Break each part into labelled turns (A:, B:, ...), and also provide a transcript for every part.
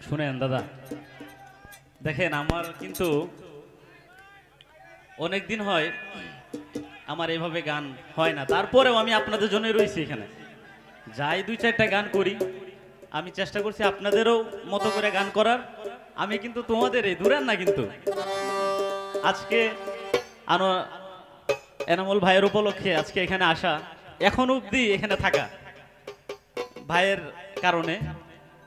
A: শুনেন দাদা, দেখেন আমার কিন্তু অনেক দিন হয় আমার এইভাবে গান হয় না, তারপরেও আমি আপনাদের জন্যই রয়েছি এখানে। যাই দুই চারটা গান করি, আমি চেষ্টা করছি আপনাদেরও মতো করে গান করার। আমি কিন্তু তোমাদের এই দূরের না, কিন্তু আজকে এনামুল ভাইয়ের উপলক্ষে আজকে এখানে আসা, এখন অবধি এখানে থাকা ভাইয়ের কারণে।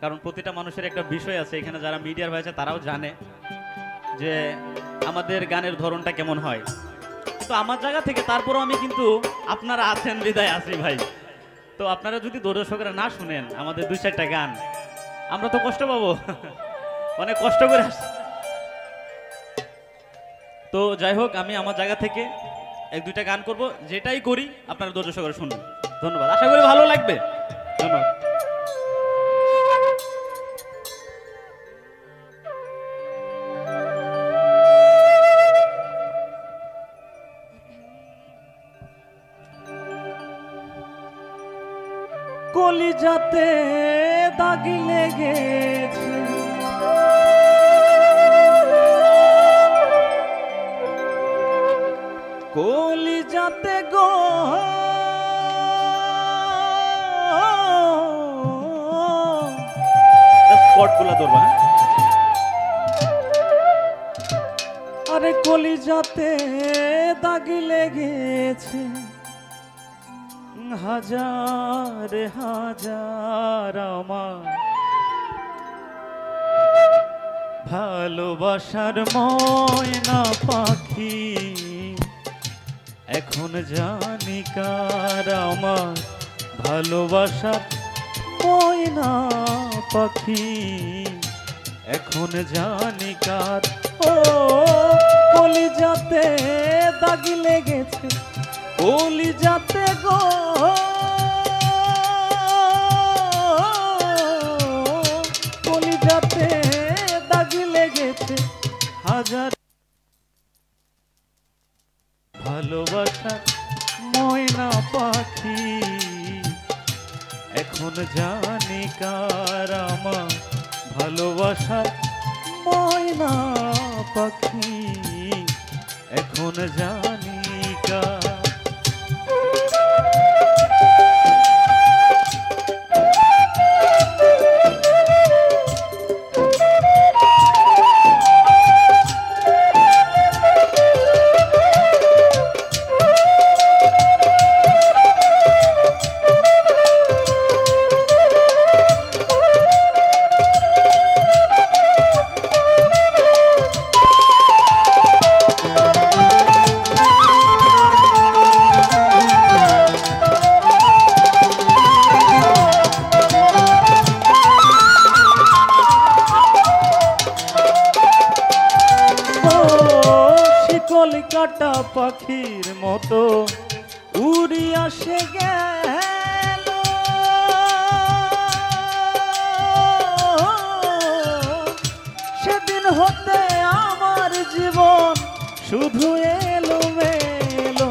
A: কারণ প্রতিটা মানুষের একটা বিষয় আছে, এখানে যারা মিডিয়ার ভাই আছে তারাও জানে যে আমাদের গানের ধরনটা কেমন হয়। তো আমার জায়গা থেকে তারপরও আমি কিন্তু আপনারা আছেন বিদায় আছি ভাই। তো আপনারা যদি দর্শকরা না শুনেন আমাদের দুই চারটা গান, আমরা তো কষ্ট পাবো। অনেক কষ্ট করে আসি। তো যাই হোক, আমি আমার জায়গা থেকে এক দুইটা গান করব, যেটাই করি আপনারা দর্শকরা শুনবেন। ধন্যবাদ, আশা করি ভালো লাগবে। ধন্যবাদ। কলিজাতে দাগি লেগেছে, কলিজাতে গো স্পটগুলা ধরবা। আরে কলিজাতে দাগি লেগেছে, হাজার হাজার আমার ভালোবাসার ময়না পাখি, এখন জানি কার আমার ভালোবাসার ময়না পাখি, এখন জানি কার। ও কলিজাতে দাগি লেগেছে, কলিজাতে গো কলিজাতে দাগি লেগেছে, হাজার ভালোবাসার ময়না পাখি, এখন জানি কার আমার ভালোবাসার ময়না পাখি, এখন জানি কার। কাটা পাখির মতো উড়িয়া সে গেল, সেদিন হতে আমার জীবন শুধু এলো মেলো।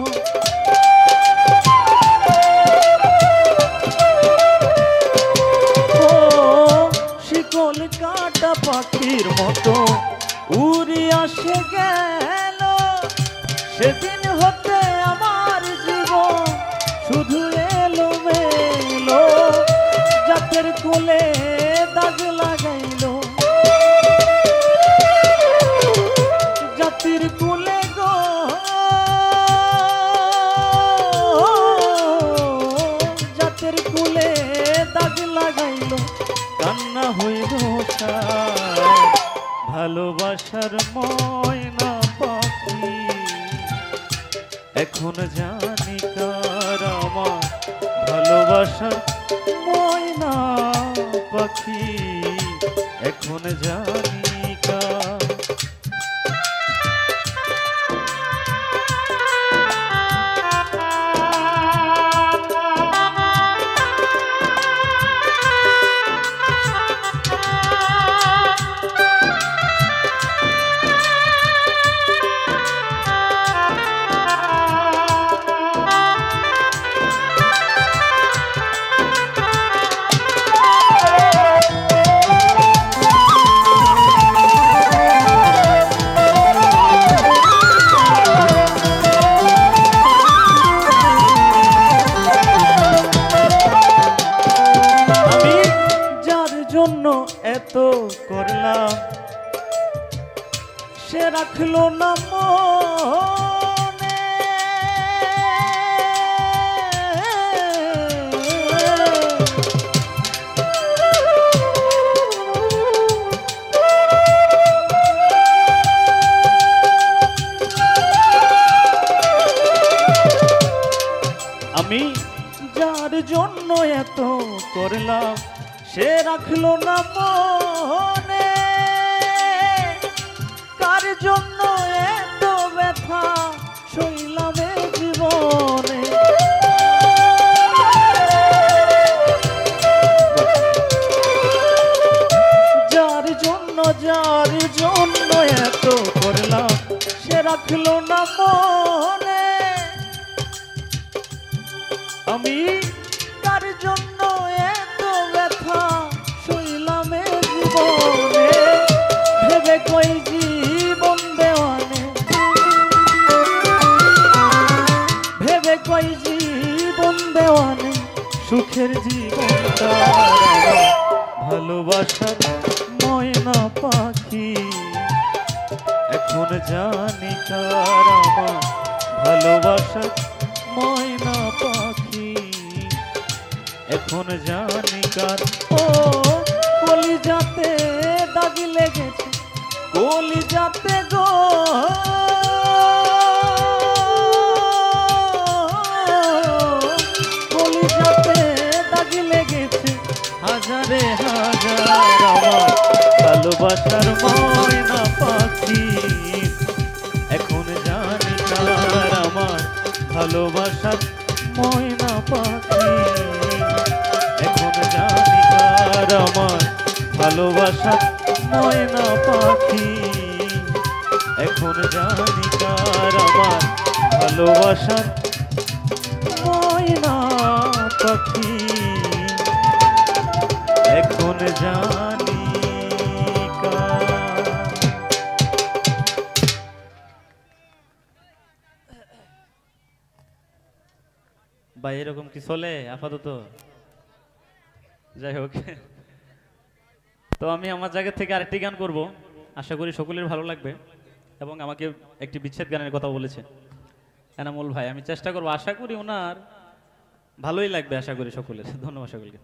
A: ও শিকল কাটা পাখির মতো উড়িয়া সে গেল, সেদিন হতে আমার জীবন শুধু এলো মেলো। জাতের কোলে দাগ লাগাইলো, জাতির কোলে গো জাতের কোলে দাগ লাগাইলো, কান্না হইল ভালোবাসার ময়না পাখি, এখন জানি কার আমার ভালোবাসার ময়না পাখি, এখন জানি কার। এত করলাম সে রাখলো না মনে। আমি যার জন্য এত করলাম সে রাখলো না মনে, কার জন্য এত ব্যথা সইলাম এ জীবনে। যার জন্য এত করলাম সে রাখলো না মনে, আমি কার জন্য এত ব্যথা সইলাম এ জীবনে। ভেবে কই জীবন দেওয়ানে, ভেবে কই জীবন দেওয়ানে সুখের জীবনটা ভালোবাসার ময়না পাখি। এখন জানি কার আমার ভালোবাসার ময়না পাখি, এখন জানি কার। ও কলিজাতে দাগ লেগেছে, কলিজাতে গো কলিজাতে দাগ লেগেছে হাজারে হাজার আমার ভালোবাসার ময়না পাখি। এখন জানি কার আমার ভালোবাসার ময়না পাখি, এখন জানি কার আমার ভালোবাসার ময়না পাখি, এখন জানি কার আমার ভালোবাসার ময়না পাখি, এখন জানি কার। ভাই এরকম কি চলে আপাতত? যাই হোক, তো আমি আমার জায়গা থেকে আরেকটি গান করব, আশা করি সকলের ভালো লাগবে। এবং আমাকে একটি বিচ্ছেদ গানের কথা বলেছে এনামুল ভাই, আমি চেষ্টা করবো, আশা করি ওনার ভালোই লাগবে, আশা করি সকলের। ধন্যবাদ সকলকে।